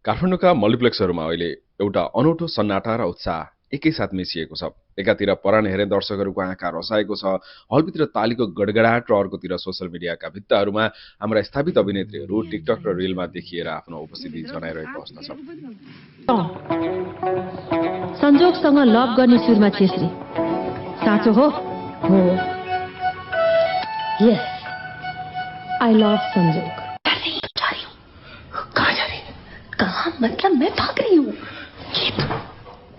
काठमाडौँका मल्टिप्लेक्सहरूमा अहिले एउटा अनौठो सन्नाटा र उत्साह एकैसाथ मिसिएको छ। एकातिर परान हेर्ने दर्शकहरूको आँखा रसाएको छ, हलभित्र तालीको गडगडाट र अर्कोतिर सोशल मिडियाका भित्ताहरूमा हाम्रा स्थापित अभिनेत्रीहरू टिकटक र रिलमा देखिएर आफ्नो उपस्थिति जनाइरहेको अवस्था छ। संजोगसँग लभ गर्ने सुरमा छेत्री साँचो हो? हो। यस, आई लभ संजोग। कहाँ जा रही? कहाँ मतलब मैं भाग रही हूँ।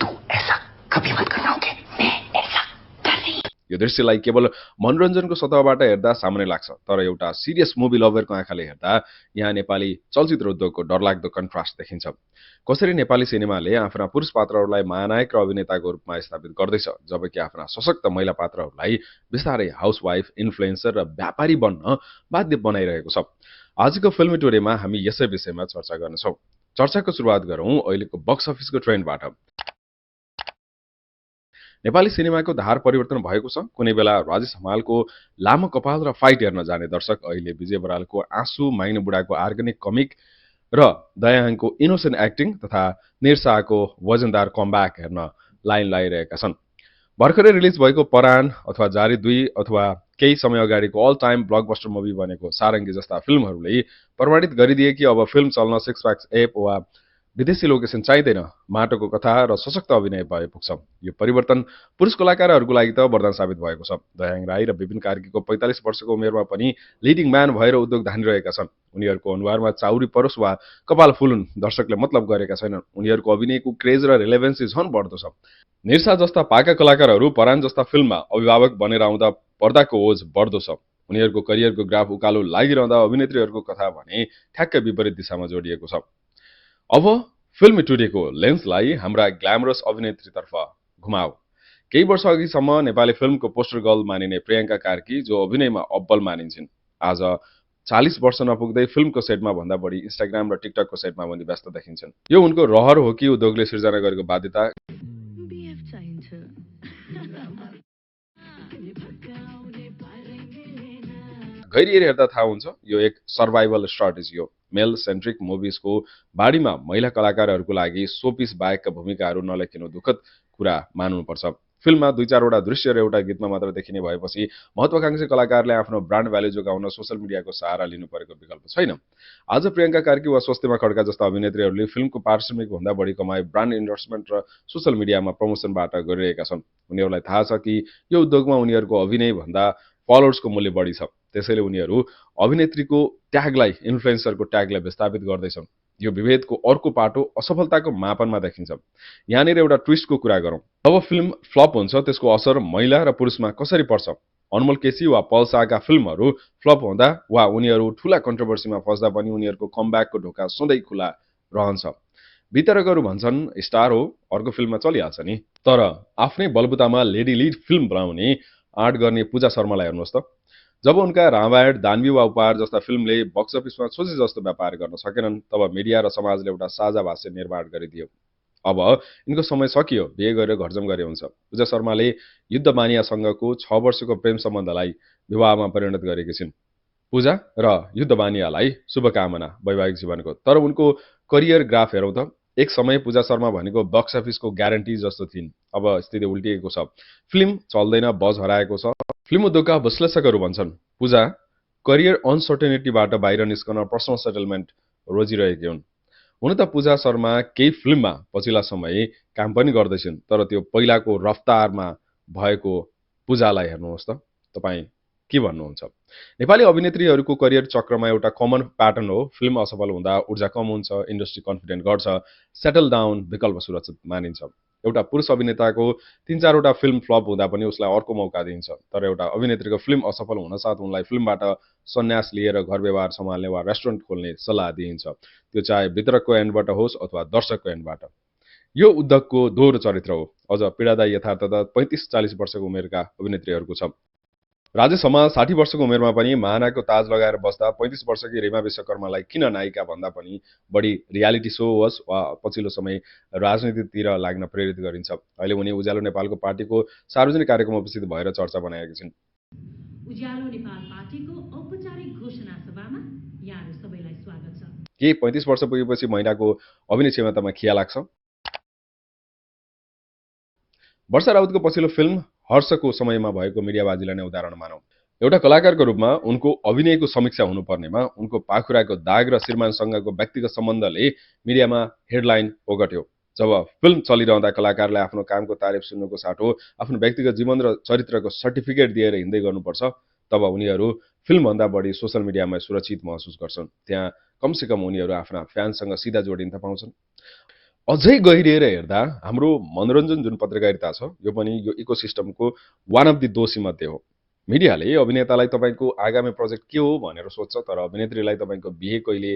तू ऐसा कभी मत करना, ओके? मैं ऐसा कर रही हूँ। यो दृश्यलाई केवल मनोरञ्जनको सतहबाट हेर्दा सामान्य लाग्छ, तर एउटा सिरियस मुभी लभरको आँखाले हेर्दा यहाँ नेपाली चलचित्र उद्योगको डरलाग्दो कन्ट्रास्ट देखिन्छ। कसरी नेपाली सिनेमाले आफ्ना पुरुष पात्रहरूलाई महानायक र अभिनेताको रूपमा स्थापित गर्दैछ, जबकि आफ्ना सशक्त महिला पात्रहरूलाई बिस्तारै हाउसवाइफ, इन्फ्लुएन्सर र व्यापारी बन्न बाध्य बनाइरहेको छ। आजको फिल्मी टुडेमा हामी यसै विषयमा चर्चा गर्नेछौँ। चर्चाको सुरुवात गरौँ अहिलेको बक्स अफिसको ट्रेन्डबाट। नेपाली सिनेमाको धार परिवर्तन भएको छ। कुनै बेला राजेश हमालको लामो कपाल र फाइट हेर्न जाने दर्शक अहिले विजय बरालको आँसु माग्ने बुढाको अर्ग्यानिक कमिक र दयाहाङको इनोसेन्ट एक्टिङ तथा निरशाहको वजनदार कमब्याक हेर्न लाइन लगाइरहेका छन्। भर्खरै रिलिज भएको परान अथवा जारी 2 अथवा केही समय अगाडिको अल टाइम ब्लकबस्टर मुभी बनेको सारङ्गी जस्ता फिल्महरूले प्रमाणित गरिदिए कि अब फिल्म चल्न सिक्स प्याक्स एप वा विदेशी लोकेसन चाहिँदैन, माटोको कथा र सशक्त अभिनय भए पुग्छ। यो परिवर्तन पुरुष कलाकारहरूको लागि त वरदान साबित भएको छ। दयाङ राई र विपिन कार्कीको 45 वर्षको उमेरमा पनि लिडिङ म्यान भएर उद्योग धानिरहेका छन्। उनीहरूको अनुहारमा चाउरी परोस् वा कपाल फुलुन् दर्शकले मतलब गरेका छैनन्। उनीहरूको अभिनयको क्रेज र रिलेभेन्सी झन् बढ्दो छ। निरशा जस्ता पाका कलाकारहरू परान जस्ता फिल्ममा अभिभावक बनेर आउँदा पर्दाको ओझ बढ्दो छ। उनीहरूको करियरको ग्राफ उकालो लागिरहँदा अभिनेत्रीहरूको कथा भने ठ्याक्कै विपरीत दिशामा जोडिएको छ। अब फिल्मी टुडेको लेन्सलाई हाम्रा ग्ल्यामरस अभिनेत्रीतर्फ घुमाऊ। केही वर्ष अघिसम्म नेपाली फिल्मको पोस्टर गर्ल मानिने प्रियङ्का कार्की, जो अभिनयमा अब्बल मानिन्छन्, आज 40 वर्ष नपुग्दै फिल्मको सेटमा भन्दा बढी इन्स्टाग्राम र टिकटकको सेटमा पनि व्यस्त देखिन्छन्। यो उनको रहर हो कि उद्योगले सिर्जना गरेको बाध्यता? गहिरिएर हेर्दा थाहा हुन्छ यो एक सर्भाइभल स्ट्राटेजी हो। मेल सेन्ट्रिक मुभिजको बाढीमा महिला कलाकारहरूको लागि सोपिस बाहेकका भूमिकाहरू नलेखिनु दुःखद कुरा मान्नुपर्छ। फिल्ममा 2-4 दृश्य र एउटा गीतमा मात्र देखिने भएपछि महत्वाकांक्षी कलाकारले आफ्नो ब्रान्ड भ्यालु जोगाउन सोशल मिडियाको सहारा लिनु परेको विकल्प छैन। आज प्रियङ्का कार्की वा स्वस्तिमा खड्का जस्ता अभिनेत्रीहरूले फिल्मको पारिश्रमिक भन्दा बढी कमाई ब्रान्ड इन्डोर्समेन्ट र सोशल मिडियामा प्रमोसनबाट गरिरहेका छन्। उनीहरूलाई थाहा छ कि यो उद्योगमा उनीहरूको अभिनय भन्दा फलोअर्सको मूल्य बढी छ। त्यसैले उनीहरू अभिनेत्रीको ट्यागलाई इन्फ्लुएन्सरको ट्यागलाई विस्थापित गर्दैछन्। यो विभेदको अर्को पाटो असफलताको मापनमा देखिन्छ। यहाँनिर एउटा ट्विस्टको कुरा गरौँ। जब फिल्म फ्लप हुन्छ त्यसको असर महिला र पुरुषमा कसरी पर्छ? अनमोल केसी वा पल शाहका फिल्महरू फ्लप हुँदा वा उनीहरू ठूला कन्ट्रोभर्सीमा फस्दा पनि उनीहरूको कमब्याकको ढोका सधैँ खुला रहन्छ। वितरकहरू भन्छन् स्टार हो, अर्को फिल्ममा चलिहाल्छ नि। तर आफ्नै बलबुतामा लेडी लिड फिल्म बनाउने आँट गर्ने पूजा शर्मालाई हेर्नुहोस् त। जब उनका रामायण, दानवी वा उपहार जस्ता फिल्मले बक्स अफिसमा सोचे जस्तो व्यापार गर्न सकेनन्, तब मिडिया र समाजले एउटा साझा भाष्य निर्माण गरिदियो। अब यिनको समय सकियो, बिहे गरेर घरजम गरे हुन्छ। पूजा शर्माले युद्ध बानियासँगको 6 वर्षको प्रेम सम्बन्धलाई विवाहमा परिणत गरेकी छिन्। पूजा र युद्ध बानियालाई शुभकामना वैवाहिक जीवनको। तर उनको करियर ग्राफ हेरौँ त। एक समय पूजा शर्मा भनेको बक्स अफिसको ग्यारेन्टी जस्तो थिइन्। अब स्थिति उल्टिएको छ। फिल्म चल्दैन, बज हराएको छ। फिल्म उद्योगका विश्लेषकहरू भन्छन् पूजा करियर अनसर्टेनिटीबाट बाहिर निस्कन पर्सनल सेटलमेन्ट रोजिरहेकी हुन्। हुन त पूजा शर्मा केही फिल्ममा पछिल्ला समय काम पनि गर्दैछन्, तर त्यो पहिलाको रफ्तारमा भएको पूजालाई हेर्नुहोस् त। तपाईँ के भन्नुहुन्छ? नेपाली अभिनेत्रीहरूको करियर चक्रमा एउटा कमन प्याटर्न हो। फिल्म असफल हुँदा ऊर्जा कम हुन्छ, इन्डस्ट्री कन्फिडेन्ट घट्छ, सेटल डाउन विकल्प सुरक्षित मानिन्छ। एउटा पुरुष अभिनेताको 3-4 वटा फिल्म फ्लप हुँदा पनि उसलाई अर्को मौका दिइन्छ। तर एउटा अभिनेत्रीको फिल्म असफल हुन साथ उनलाई फिल्मबाट सन्यास लिएर घर व्यवहार सम्हाल्ने वा रेस्टुरेन्ट खोल्ने सल्लाह दिइन्छ, त्यो चाहे वितरकको एन्डबाट होस् अथवा दर्शकको एन्डबाट। यो उद्योगको दोहोरो चरित्र हो। अझ पीडादायी यथार्थ त 35-40 वर्षको उमेरका अभिनेत्रीहरूको छ। राजेश हमाल 60 वर्षको उमेरमा पनि महानायकको ताज लगाएर बस्दा 35 वर्षकी रीमा विश्वकर्मालाई किन नायिका भन्दा पनि बढी रियालिटी सो होस् वा पछिल्लो समय राजनीतितिर लाग्न प्रेरित गरिन्छ। अहिले उनी उज्यालो नेपालको पार्टीको सार्वजनिक कार्यक्रममा उपस्थित भएर चर्चा बनाएकी छिन्। उज्यालो नेपाल पार्टीको औपचारिक घोषणा सभामा यहाँहरू सबैलाई स्वागत छ। के 35 वर्ष पुगेपछि महिलाको अभिनय क्षमतामा खिया लाग्छ? वर्षा राउतको पछिल्लो फिल्म हर्षको समयमा भएको मिडियाबाजीलाई नै उदाहरण मानौं। एउटा कलाकारको रूपमा उनको अभिनयको समीक्षा हुनुपर्नेमा उनको पाखुराको दाग र श्रीमानसँगको व्यक्तिगत सम्बन्धले मिडियामा हेडलाइन ओगट्यो। जब फिल्म चलिरहँदा कलाकारले आफ्नो कामको तारिफ सुन्नुको साटो आफ्नो व्यक्तिगत जीवन र चरित्रको सर्टिफिकेट दिएर हिँड्दै गर्नुपर्छ, तब उनीहरू फिल्मभन्दा बढी सोशल मिडियामा सुरक्षित महसुस गर्छन्। त्यहाँ कमसेकम उनीहरू आफ्ना फ्यानसँग सिधा जोडिन पाउँछन्। अझै गहिरिएर हेर्दा हाम्रो मनोरञ्जन जुन पत्रकारिता छ यो पनि यो इकोसिस्टमको वान अफ दि दोषी मध्ये हो। मिडियाले अभिनेतालाई तपाईको आगामी प्रोजेक्ट के हो भनेर सोध्छ, तर अभिनेत्रीलाई तपाईको बिहे कहिले,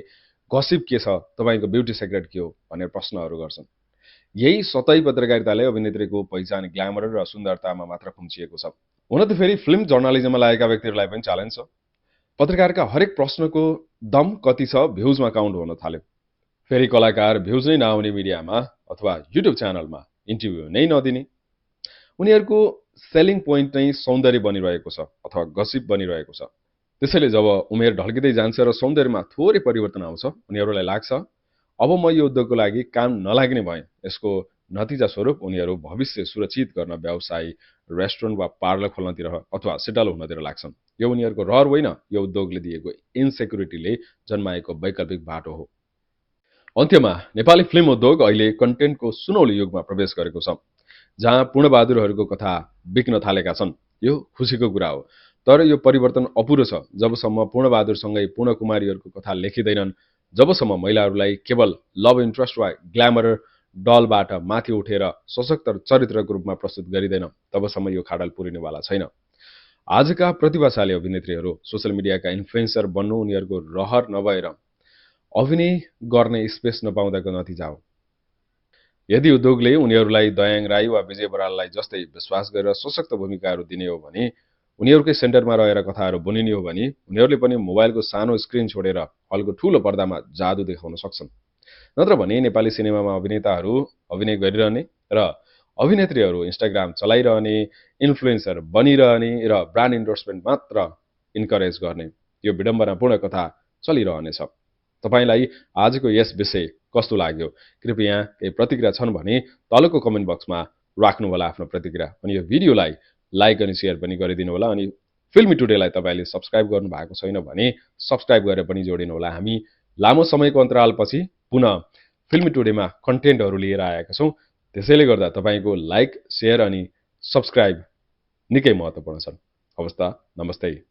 गसिप के छ, तपाईको ब्युटी सिक्रेट के हो भनेर प्रश्नहरू गर्छन्। यही सतही पत्रकारिताले अभिनेत्रीको पहिचान ग्ल्यामर र सुन्दरतामा मात्र खुम्चिएको छ। हुन त फेरि फिल्म जर्नलिजममा लागेका व्यक्तिहरूलाई पनि च्यालेन्ज छ। पत्रकारका हरेक प्रश्नको दम कति छ भ्युजमा काउन्ट हुन थाल्यो। फेरि कलाकार भ्युज नै नआउने मिडियामा अथवा युट्युब च्यानलमा इन्टरभ्यू नै नदिने। उनीहरूको सेलिङ पोइन्ट नै सौन्दर्य बनिरहेको छ अथवा गसिप बनिरहेको छ। त्यसैले जब उमेर ढल्किँदै जान्छ र सौन्दर्यमा थोरै परिवर्तन आउँछ, उनीहरूलाई लाग्छ अब म यो उद्योगको लागि काम नलाग्ने भएँ। यसको नतिजा स्वरूप उनीहरू भविष्य सुरक्षित गर्न व्यवसाय, रेस्टुरेन्ट वा पार्लर खोल्नतिर अथवा सेटल हुनतिर लाग्छन्। यो उनीहरूको रहर होइन, यो उद्योगले दिएको इन्सेक्युरिटीले जन्माएको वैकल्पिक बाटो हो। अन्त्यमा नेपाली फिल्म उद्योग अहिले कन्टेन्टको सुनौलो युगमा प्रवेश गरेको छ, जहाँ पूर्णबहादुरहरूको कथा बिक्न थालेका छन्। यो खुसीको कुरा हो, तर यो परिवर्तन अपुरो छ जबसम्म पूर्णबहादुरसँगै पूर्णकुमारीहरूको कथा लेखिँदैनन्, जबसम्म महिलाहरूलाई केवल लभ इन्ट्रेस्ट वा ग्ल्यामर डलबाट माथि उठेर सशक्त चरित्रको रूपमा प्रस्तुत गरिँदैन, तबसम्म यो खाडल पुरिनेवाला छैन। आजका प्रतिभाशाली अभिनेत्रीहरू सोशल मिडियाका इन्फ्लुएन्सर बन्नु उनीहरूको रहर नभएर अभिनय गर्ने स्पेस नपाउँदाको नतिजा हो। यदि उद्योगले उनीहरूलाई दयाङ राई वा विजय बराललाई जस्तै विश्वास गरेर सशक्त भूमिकाहरू दिने हो भने, उनीहरूकै सेन्टरमा रहेर कथाहरू बुनिने हो भने, उनीहरूले पनि मोबाइलको सानो स्क्रिन छोडेर हलको ठूलो पर्दामा जादु देखाउन सक्छन्। नत्र भने नेपाली सिनेमामा अभिनेताहरू अभिनय गरिरहने र अभिनेत्रीहरू इन्स्टाग्राम चलाइरहने, इन्फ्लुएन्सर बनिरहने र ब्रान्ड इन्डोर्समेन्ट मात्र इन्करेज गर्ने यो विडम्बनापूर्ण कथा चलिरहनेछ। तपाईलाई आजको यस विषय कस्तो लाग्यो? कृपया केही प्रतिक्रिया छन् भने तलको कमेन्ट बक्समा राख्नुहोला आफ्नो प्रतिक्रिया। अनि यो भिडियोलाई लाइक अनि शेयर पनि गरिदिनु होला। अनि फिल्मी टुडेलाई तपाईले सब्स्क्राइब गर्नु भएको छैन भने सब्स्क्राइब गरेर पनि जोडिनु होला। हामी लामो समयको अन्तरालपछि पुनः फिल्मी टुडेमा कन्टेन्टहरू लिएर आएका छौं। त्यसैले गर्दा तपाईको लाइक, शेयर अनि सब्स्क्राइब निकै महत्त्वपूर्ण छन्। हवस् त, नमस्ते।